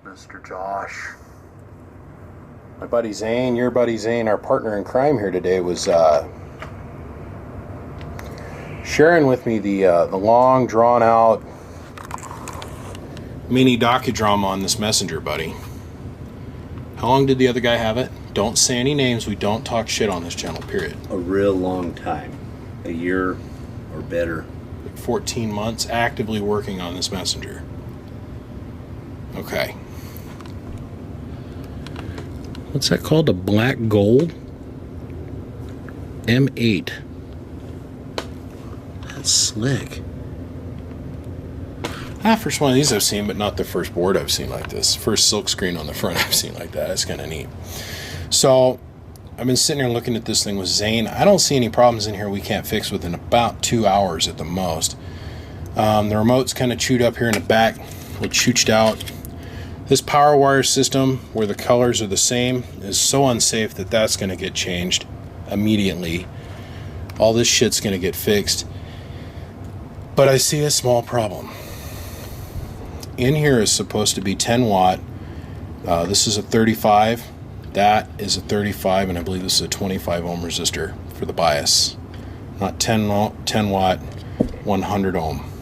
Mr. Josh. My buddy Zane, your buddy Zane, our partner in crime here today, was sharing with me the long, drawn-out mini docudrama on this messenger, buddy. How long did the other guy have it? Don't say any names. We don't talk shit on this channel, period. A real long time. A year or better. 14 months actively working on this messenger. Okay. What's that called? A black gold? M8. That's slick. First one of these I've seen, but not the first board I've seen like this. First silk screen on the front I've seen like that. That's kind of neat. So, I've been sitting here looking at this thing with Zane. I don't see any problems in here we can't fix within about 2 hours at the most. The remote's kind of chewed up here in the back. It's chooched out. This power wire system, where the colors are the same, is so unsafe that that's going to get changed immediately. All this shit's going to get fixed. But I see a small problem. In here is supposed to be 10 watt. This is a 35. That is a 35, and I believe this is a 25 ohm resistor for the bias. Not 10 watt, 100 ohm.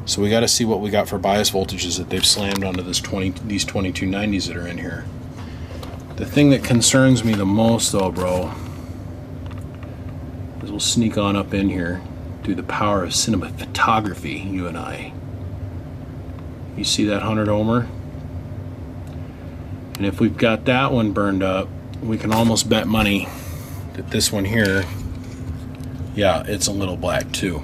So we got to see what we got for bias voltages that they've slammed onto these 2290s that are in here. The thing that concerns me the most, though, bro, is we'll sneak on up in here through the power of cinematography, you and I. You see that 100 ohmer? And if we've got that one burned up, we can almost bet money that this one here, yeah, it's a little black too.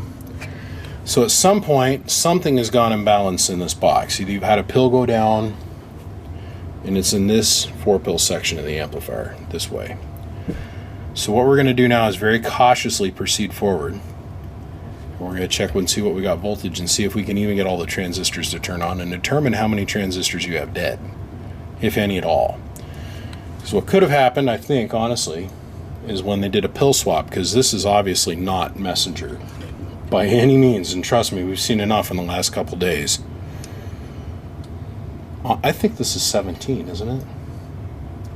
So at some point, something has gone imbalanced in this box. Either you've had a pill go down, and it's in this 4-pill section of the amplifier, this way. So what we're going to do now is very cautiously proceed forward. We're going to check and see what we got voltage and see if we can even get all the transistors to turn on and determine how many transistors you have dead, if any at all. So what could have happened, I think, honestly, is when they did a pill swap, because this is obviously not messenger by any means, and trust me, we've seen enough in the last couple days. I think this is 17, isn't it?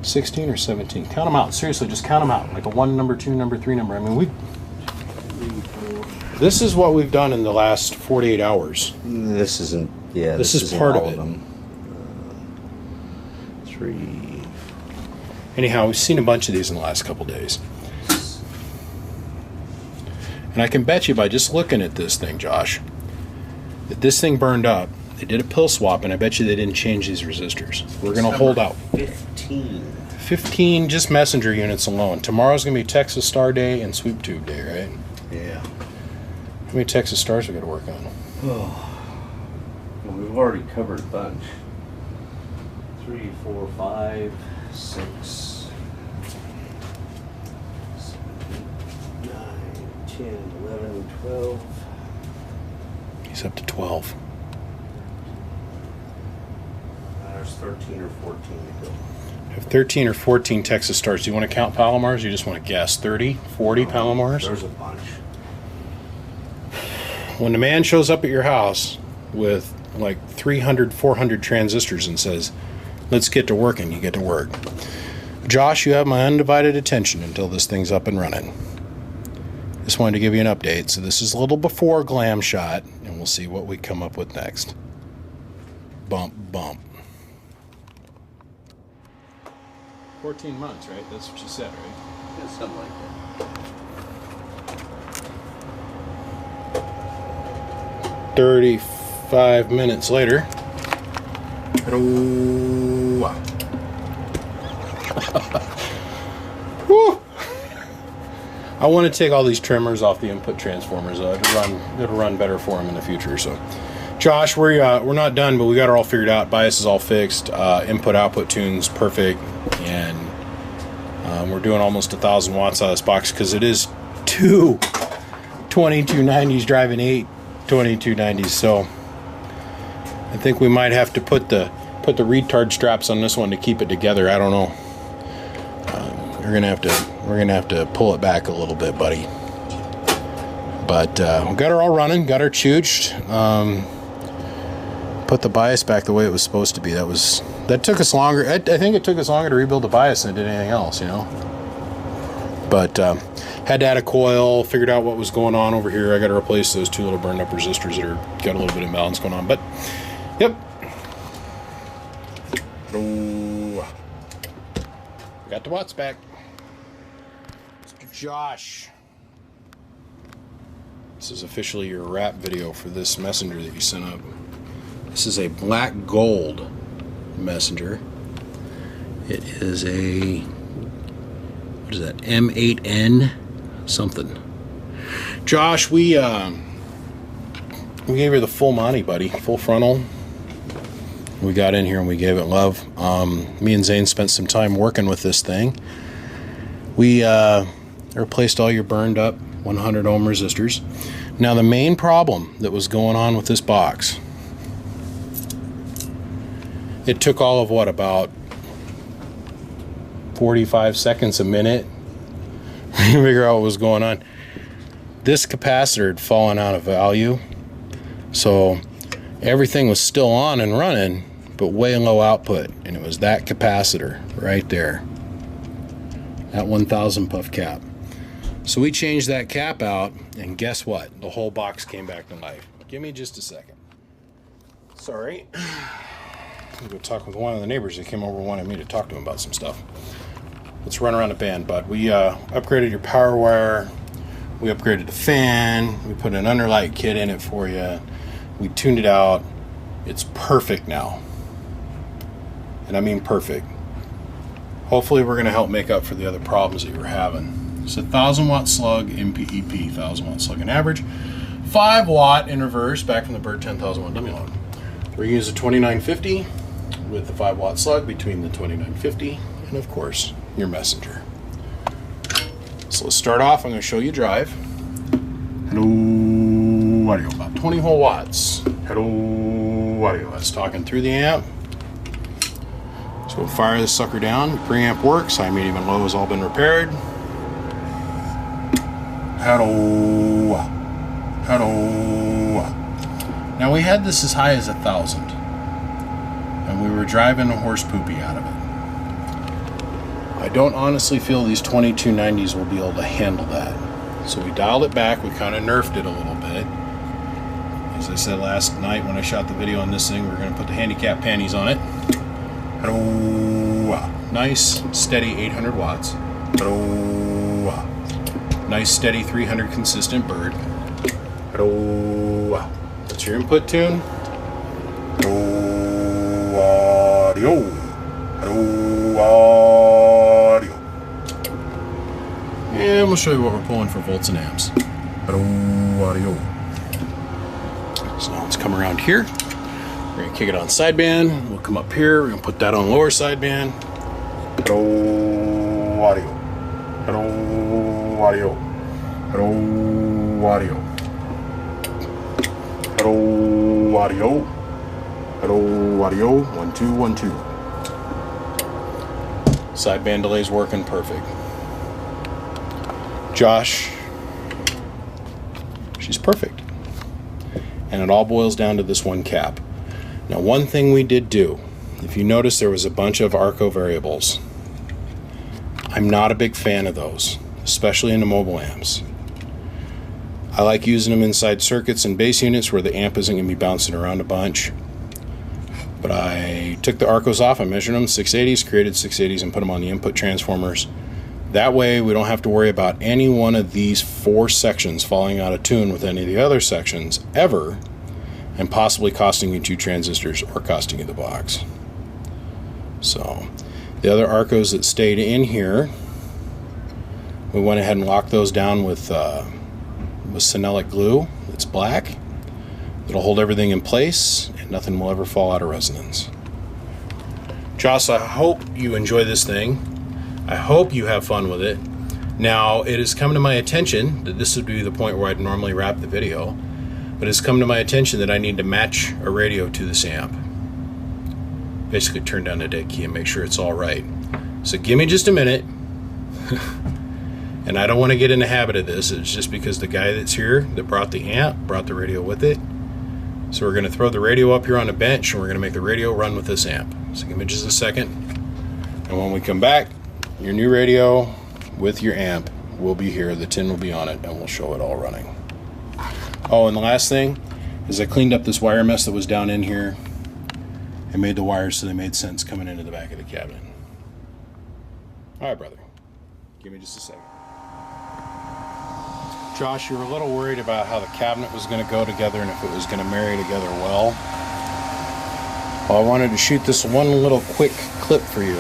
16 or 17? Count them out. Seriously, just count them out. Like a 1 number, 2 number, 3 number. I mean, this is what we've done in the last 48 hours. This isn't, yeah. This is part of it. 3. Anyhow, we've seen a bunch of these in the last couple days. And I can bet you by just looking at this thing, Josh, that this thing burned up. They did a pill swap, and I bet you they didn't change these resistors. We're going to hold out. 15 just messenger units alone. Tomorrow's going to be Texas Star Day and Sweep Tube Day, right? Yeah. How many Texas Stars we got to work on? Oh. Well, we've already covered a bunch. 3, 4, 5, 6, 7, 8, 9, 10, 11, 12. He's up to 12. There's 13 or 14 to go. I have 13 or 14 Texas Stars. Do you want to count Palomars, or you just want to guess? 30, 40 Palomars? There's a bunch. When the man shows up at your house with like 300, 400 transistors and says, let's get to work, and you get to work. Josh, you have my undivided attention until this thing's up and running. Just wanted to give you an update. So this is a little before glam shot, and we'll see what we come up with next. Bump, bump. 14 months, right? That's what you said, right? Yeah, something like that. 35 minutes later. Whew. I want to take all these trimmers off the input transformers. It'll run better for them in the future. So, Josh, we're not done, but we got it all figured out. Bias is all fixed. Input output tunes perfect, and we're doing almost 1,000 watts out of this box because it is 2 2290s driving 8 2290s. So I think we might have to put the retard straps on this one to keep it together. I don't know. We're gonna have to pull it back a little bit, buddy. But we got her all running, got her chooched. put the bias back the way it was supposed to be. That took us longer. I think it took us longer to rebuild the bias than it did anything else, you know. But had to add a coil, figured out what was going on over here. I got to replace those 2 little burned up resistors that are got a little bit of imbalance going on. But yep. Got the watts back. Mr. Josh. This is officially your wrap video for this messenger that you sent up. This is a black gold messenger. It is a, what is that, m8n something. Josh, we gave her the full Monty, buddy, full frontal. We got in here and we gave it love. Me and Zane spent some time working with this thing. We replaced all your burned up 100 ohm resistors. Now the main problem that was going on with this box, it took all of what, about 45 seconds a minute to figure out what was going on. This capacitor had fallen out of value, so everything was still on and running, but way low output, and it was that capacitor right there, that 1000 puff cap. So we changed that cap out, and guess what? The whole box came back to life. Give me just a second. Sorry. I'm going to talk with one of the neighbors that came over and wanted me to talk to him about some stuff. Let's run around the band, bud. We upgraded your power wire. We upgraded the fan. We put an underlight kit in it for you. We tuned it out. It's perfect now. And I mean perfect. Hopefully we're going to help make up for the other problems that you were having. It's a 1000 watt slug MPEP, 1000 watt slug in average, 5 watt in reverse, back from the Bird 10,000 watt dummy load. We're going to use a 2950 with the 5 watt slug between the 2950 and of course your messenger. So let's start off. I'm going to show you drive. Hello audio, about 20 whole watts. Hello audio, that's talking through the amp. So we'll fire this sucker down. The preamp works. High, medium, and low has all been repaired. Hello. Hello. Now we had this as high as 1,000, and we were driving a horse poopy out of it. I don't honestly feel these 2290s will be able to handle that. So we dialed it back. We kind of nerfed it a little bit. As I said last night when I shot the video on this thing, we're going to put the handicap panties on it. Hello. Nice, steady 800 watts. Hello. Nice, steady 300 consistent Bird. Hello. That's your input tune. Hello audio. Hello audio. And we'll show you what we're pulling for volts and amps. Hello audio. So let's come around here. We're gonna kick it on sideband. We'll come up here. We're gonna put that on lower sideband. Hello audio. Hello audio. Hello audio. Hello audio. Hello audio. 1 2 1 2. Sideband delay's working perfect. Josh, she's perfect. And it all boils down to this one cap. Now, one thing we did do, if you notice, there was a bunch of Arco variables. I'm not a big fan of those, especially in the mobile amps. I like using them inside circuits and base units where the amp isn't going to be bouncing around a bunch. But I took the Arcos off, I measured them, 680s, created 680s, and put them on the input transformers. That way we don't have to worry about any one of these 4 sections falling out of tune with any of the other sections ever, and possibly costing you 2 transistors or costing you the box. So the other Arcos that stayed in here, we went ahead and locked those down with Sinelic glue. It's black. It'll hold everything in place and nothing will ever fall out of resonance. Joss, I hope you enjoy this thing. I hope you have fun with it. Now, it has come to my attention that this would be the point where I'd normally wrap the video, but it's come to my attention that I need to match a radio to this amp. Basically turn down the dead key and make sure it's all right. So give me just a minute. And I don't want to get in the habit of this. It's just because the guy that's here that brought the amp, brought the radio with it, So we're going to throw the radio up here on the bench, and we're going to make the radio run with this amp. So give me just a second. And when we come back, your new radio with your amp will be here. The tin will be on it, and we'll show it all running. Oh, and the last thing is I cleaned up this wire mess that was down in here. I made the wires so they made sense coming into the back of the cabinet. All right, brother. Give me just a second. Josh, you were a little worried about how the cabinet was going to go together and if it was going to marry together well. Well, I wanted to shoot this one little quick clip for you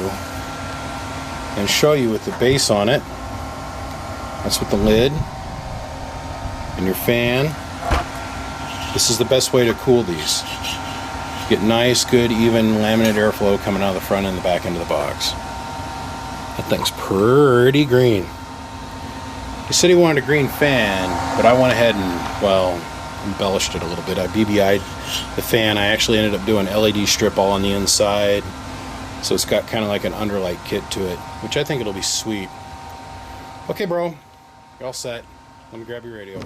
and show you with the base on it. That's with the lid and your fan. This is the best way to cool these. Get nice, good, even laminate airflow coming out of the front and the back end of the box. That thing's pretty green. He said he wanted a green fan, but I went ahead and, well, embellished it a little bit. I BBI'd the fan. I actually ended up doing LED strip all on the inside. So it's got kind of like an underlight kit to it, which I think it'll be sweet. Okay, bro. You're all set. Let me grab your radio.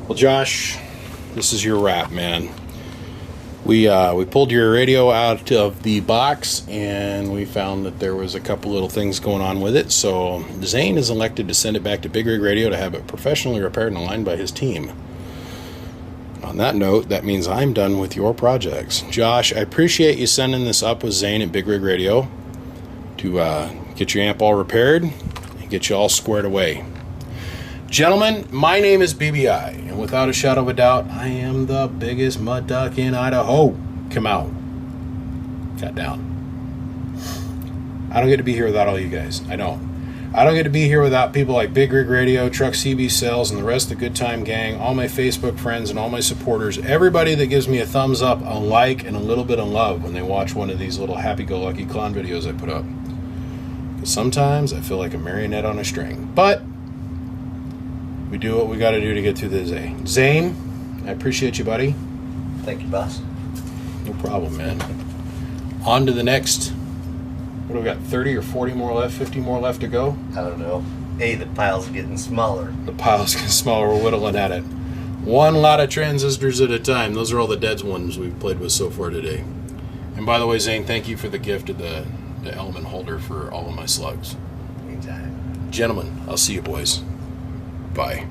Well, Josh, this is your wrap, man. We pulled your radio out of the box, and we found that there was a couple little things going on with it. So Zane is elected to send it back to Big Rig Radio to have it professionally repaired and aligned by his team. On that note, that means I'm done with your projects. Josh, I appreciate you sending this up with Zane at Big Rig Radio to get your amp all repaired and get you all squared away. Gentlemen, my name is BBI, and without a shadow of a doubt, I am the biggest mud duck in Idaho. Come out. Got down. I don't get to be here without all you guys. I don't. I don't get to be here without people like Big Rig Radio, Truck CB Sales, and the rest of the Good Time Gang, all my Facebook friends and all my supporters, everybody that gives me a thumbs up, a like, and a little bit of love when they watch one of these little happy-go-lucky clown videos I put up. Because sometimes I feel like a marionette on a string. But we do what we got to do to get through the day. Zane, I appreciate you, buddy. Thank you, boss. No problem, man. On to the next. What do we got, 30 or 40 more left, 50 more left to go? I don't know. Hey, the pile's getting smaller. The pile's getting smaller. We're whittling at it. One lot of transistors at a time. Those are all the dead ones we've played with so far today. And by the way, Zane, thank you for the gift of the element holder for all of my slugs. Anytime. Gentlemen, I'll see you boys. Bye.